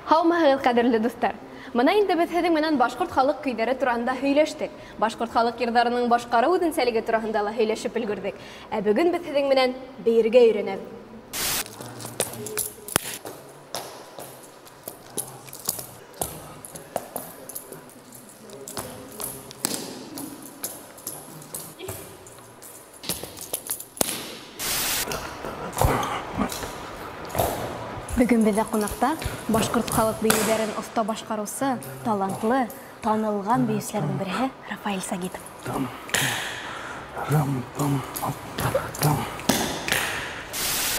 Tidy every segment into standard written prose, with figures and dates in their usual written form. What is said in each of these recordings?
Һаумыһыз, кадерле дуслар. Мына инде без һеҙҙең менән башҡорт халыҡ көйҙәре тураһында һөйләштек. Башҡорт халыҡ йырҙарының башҡарыу үҙенсәлеге тураһында ла һөйләшеп өлгөрҙөк. Ә бөгөн без һеҙҙең менән бейергә өйрәнәбеҙ. Бөгөн бездә ҡунаҡта башҡорт халыҡ бейеүҙәрен оҫта башҡарыусы, талантлы, танылған бейеүселәрҙең береһе Рафаэль Сагитов.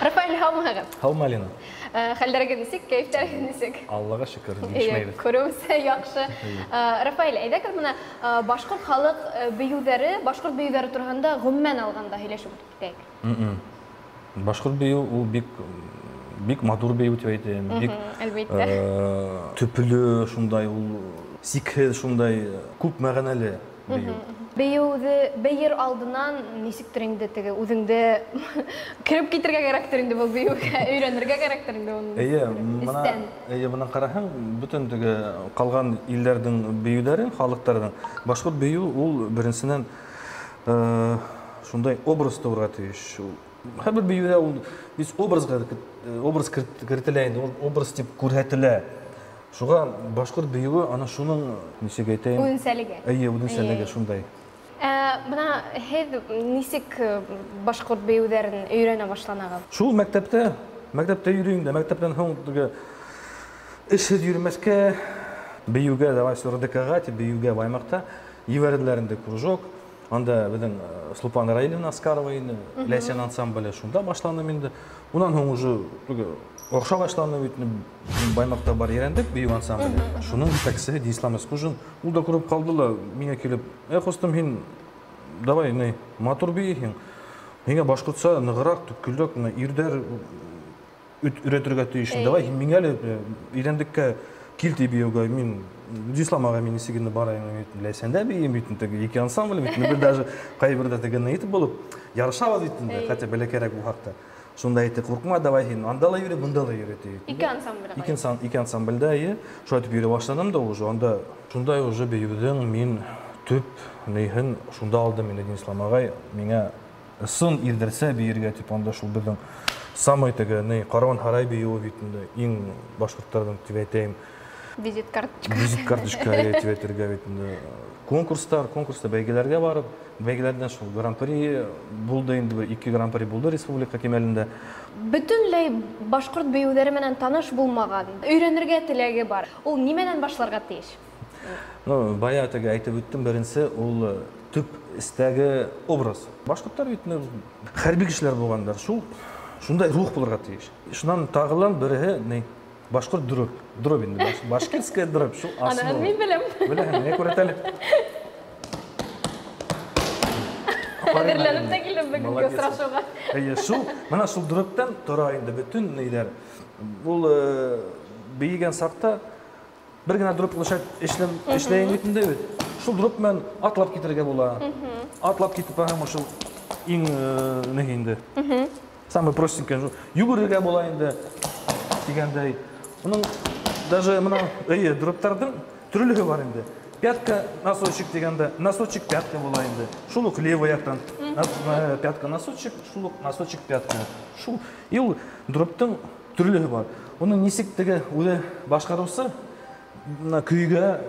Рафаэль, һаумыһығыҙ. Һаумы, Алина. Хәлдәрегеҙ нисек, кәйефтәрегеҙ нисек? Аллаға шөкөр, ишмәйбеҙ. Күреүсе яҡшы. Рафаэль, әйҙәгеҙ бына башҡорт халыҡ бейеүҙәре, башҡорт бейеүҙәре тураһында ғөмүмән алғанда һөйләшеп китәйек. Башҡорт бейеү ул бик матур бейеү тип әйтәм. Бик төплө, шундай ул сикһеҙ, шундай күп мәғәнәле бейеү. Бейеүҙе бейер алдынан нисектер инде теге үҙеңде кереп китергә кәрәктер инде был бейеүгә, өйрәнергә кәрәктер инде уны. Бына ҡараһаң, бөтөн теге ҡалған илдәрҙең бейеүҙәрен, халыҡтарҙың башҡорт бейеү ул беренсенән шундай образ тыуырға тейеш. Һәр бер бейеүҙә ул образ кертелә инде, образ тип күрһәтелә. Шуға башҡорт бейеүе ана шуның нисек әйтәйем? Үҙенсәлеге. Үҙенсәлеге шундай. Бына һеҙ нисек башҡорт бейеүҙәрен өйрәнә башланығыҙ? Шул мәктәптә йөрөйөм дә, мәктәптән һуң эшһеҙ йөрөмәҫкә, бейеүгә, давай РДК-ға, бейеүгә Баймаҡта ебәрҙеләр инде кружок. Анда беҙҙең Слупан Раилевна Аскарова ине, Ләйсән ансамбле, шунда башланым инде. Унан һуң уже оҡша башланы бит, Баймаҡта бар ерәндек бейеү ансамбле. Шуның етәксеһе Дислам Эскужин. Ул да күреп ҡалды ла миңә килеп: «Ҡустым, һин давай матур бейейһең. Һиңә башҡортса нығыраҡ, төпкөллөк, ирҙәр өйрәтергә тейешһең. Давай һин миңә лә ирәндеккә кил тип бейеүгә. Мин Дисламаға мин нисек инде барайым, Ләйсәндә бейейем бит, ике ансамбль бит. Бер даже ҡайберҙә теге итеп булып ярышабыҙ бит инде, хәтта бәләкәрәк бу хаҡта. Шунда әйтте: «Ҡурҡма, давай һин анда ла йөрө, бында ла йөрө», тип. Ике ансамбль. Ике ансамбльдә, шулай итеп йөрө башланым да уже. Анда шундай уже бейеүҙең мин төп нейһен шунда алдым инде Дислам ағай. Миңә ысын ирҙәрсә бейергә тип, анда шул беҙҙең самый теге Ҡарауан һарай бейеүе бит инде, иң башҡорттарҙың тип әйтәйем. Визит карточка. Визит карточка тип әйтергә бит инде. Конкурста бәйгеләргә барып, бәйгеләрҙән шул гран-при булды инде, ике гран-при булды республика кимәлендә. Бөтөнләй башҡорт бейеүҙәре менән таныш булмаған, өйрәнергә теләге бар. Ул нимәнән башларға тейеш? Бая теге әйтеп үттем, беренсе ул төп эстәге образ. Башҡорттар бит хәрби кешеләр булгандар. Шундай рух булырға тейеш. Шунан тағылан береһе башҡорт дробь инде, башкирская дробь. Аны мин беләм. Беләһең, не күрәт әле? Әҙерләнеп тә килдем бөгөнгө осрашыуға. Мына шул дробтан тора инде бөтөн нейҙәр. Ул бейегән саҡта бер генә дроп эшләйен бит инде бит. Шул дроп менән атлап китергә була. Атлап китеп барһаң, шул иң инде. Самый простенький. Йүгерергә була инде дигәндәй. Уның даже мына дроптарҙың төрлөһө бар инде. Пятка, носочек дигәндә, носочек пятка була инде. Шул ук левый яҡтан пятка носочек, шул ук носочек пятка. Шул ил дроптың төрлөһө бар. Уның нисек теге үҙе башҡарыусы көйгә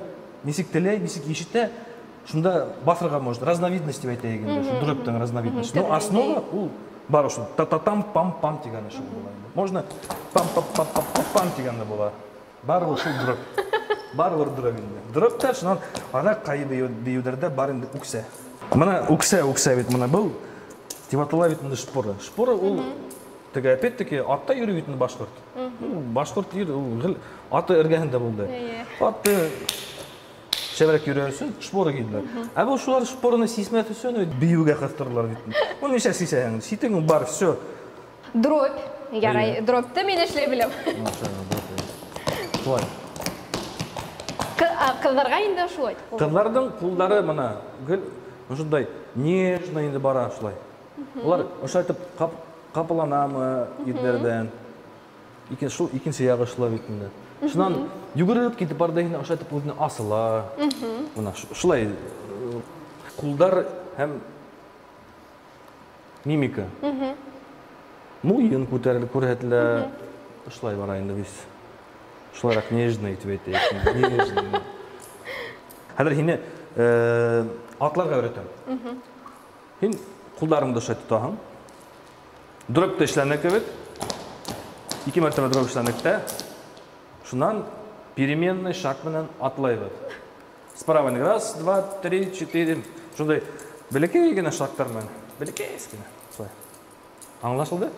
нисек теләй, нисек ишетә, шунда баҫырға может. Разновидность дип әйтәйек инде, шул дроптың разновидность. Но основа ул бар шул. Та-та-там, пам-пам дигәне шул була инде. Можно пам-пам-пам-пам дигәне була. Бар ул шул дроп. Барыбер дроп инде. Дроптар шунан ана ҡайы бейеүҙәрҙә бар инде үксә. Мына үксә бит, мына был тип атала бит инде шпора. Шпора ул теге опять-таки атта йөрөй бит инде башҡорт. Башҡорт ир аты эргәһендә булды. Атты шәбәрәк йөрөй өсөн шпора киделәр. Ә бу шулар шпораны сисмәҫ өсөн бейеүгә ҡыҫтыралар бит. Ул нисә сисәһең? Ситең бар, все. Дробь. Ярай, дробты мин эшләй беләм. Шулай. Ҡыҙҙарға инде шулай. Ҡыҙҙарҙың ҡулдары мына гел ошондай нежно инде бара шулай. Улар ошо итеп ҡапыланамы ирҙәрҙән. Шул икенсе яғы шулай бит инде. Шунан югырып китеп барды һин ашатып үзенә асыла. Менә шулай кулдар һәм мимика. Муен күтәрелеп күрһәтелә. Шулай бара инде без. Шулайрак нежный итеп әйтәйек. Нежный. Хәзер һине атларга өйрәтәм. Һин кулларыңды шулай тотаһың. Дөрөп эшләнәк кебек. 2 мәртәбә дөрөп эшләнәк тә. Шуннан переменный шаг менән атлайбыз. Справа раз, два, три, четыре. Шундай бәләкәй генә шагтар менән. Бәләкәй генә. Шулай. Аңлашылды?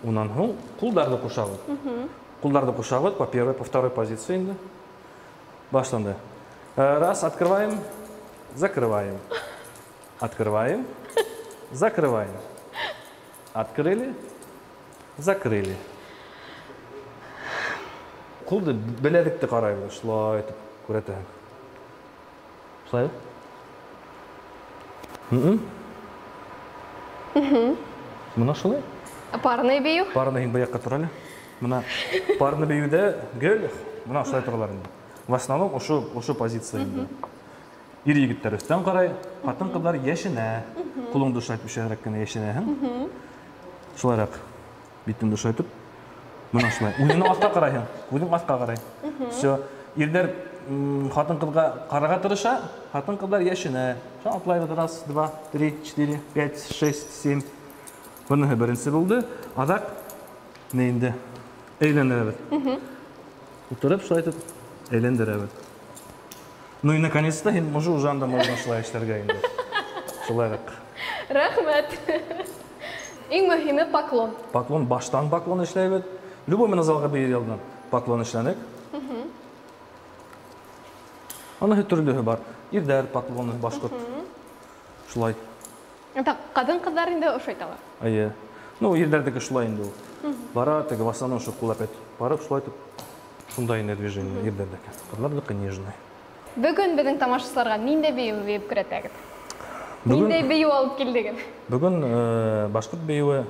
Унан һуң кулларны кушабыз. Кулларны кушабыз по первой, по второй позиции инде. Башланды. Раз, открываем, закрываем. Открываем, закрываем. Открыли, закрыли. Кулды беләдекте карайбыз, шулай итеп күрәтәм. Шулай? Мына шулай? Парный бию. Парный һин быякка тора әле. Мына парный биюдә гөл, мына шулай торалар инде. В основном ошо позиция инде. Ир егетләр өстән карай, хатын-кызлар яшенә. Кулыңды шайтып шәрәк кенә яшенәһең. Шулайрак битеңде шайтып. Мына шулай. Үзеңне астка карайһың. Үзең астка карай. Всё. Ирләр хатын-кызга карага тырыша, хатын-кызлар яшенә. Шул атлайбыз. Раз, два, три, четыре, пять, шесть, семь. Буны беренче булды. Адак не инде? Әйләндерәбез. Утырып шулай итеп әйләндерәбез. Ну и наконец-то уже анда можно шулай эшләргә инде. Шулайрак. Рәхмәт. Иң мөһиме поклон. Поклон, баштан поклон эшләйбез. Любой залга бейер алдан поклон эшләнек. Аны төрлеһе бар. Ирдәр поклоны башкорт. Шулай. Кадын-кызлар инде ошо айталар. Әйе. Ну, ирдәрдәге шулай инде ул. Бара, теге в основном шу кулап әт. Барып шулай итеп. Шундай инде движение ирдәрдәге. Кызлардыкы нежный. Бүгін біздің тамашачыларға нинде бию бейіп күрәтәгез? Нинде бию алып килдегез? Бүгін башкорт бейуі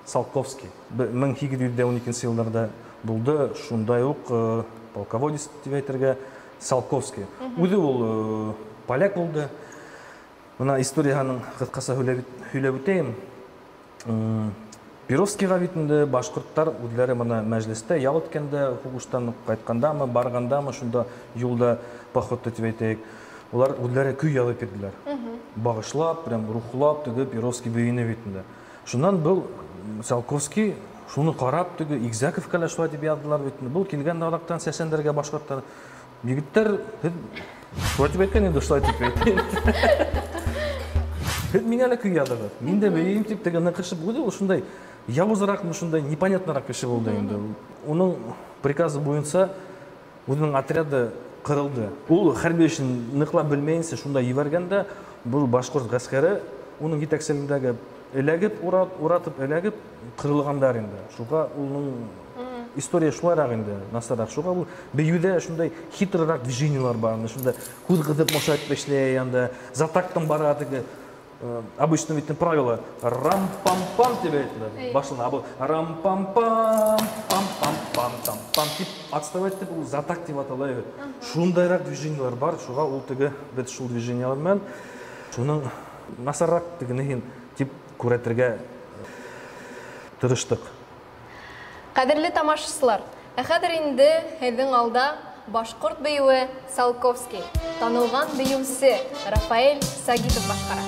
Салковский. 1812 елларда булды. Шундай ук полководец дип әйтергә Салковский. Үзе ул поляк булды. Мына историяның кыскасы һөйләп үтәйем. Перовскийга бит инде башкорттар үзләре мына мәҗлестә ял иткәндә, хугыштан кайткандамы, баргандамы, шунда юлда поход итеп әйтәйек. Улар үзләре көй ялып кирделәр. Багышлап, прям рухлап, теге Перовский бейне бит инде. Шуннан был Салковский шуны карап, теге Игзаковка ла шулай дип яздылар бит инде. Бу килгән арактан сәсәндәргә башкорттар. Егетләр шулай дип әйткән инде, шулай дип әйтә. Мин әле көй ядыгыз. Мин дә бейем дип тегене кышып булды, ул шундай явызрак, шундай непонятнырак кеше булды инде. Уның приказы буенча үзенең отряды кырылды. Ул хәрби эшен ныклап белмәенсә шунда ибәргәндә, бу башкорт гаскәре уның җитәкчелегендәге эләгеп, уратып эләгеп кырылгандар инде. Шуга улның история шулайрак инде, насарак. Шуга бу бейүдә шундай хитрырак движениелар бар, шунда күз кызып мошайт эшләй янда, затактан бара теге обычно ведь правило рам-пам-пам тебе это башлана, а рам-пам-пам, пам-пам-пам-пам тип отставать тип затак дип аталай. Шундайрак движениелар бар, шуга ул теге бит шул движениелар менән шуның насарак тегенең тип күрәтергә тырыштык. Кадерле тамашачылар, хәзер инде һезнең алда башкорт бейүе Салковский, танылган бейүче Рафаэль Сагитов башкара.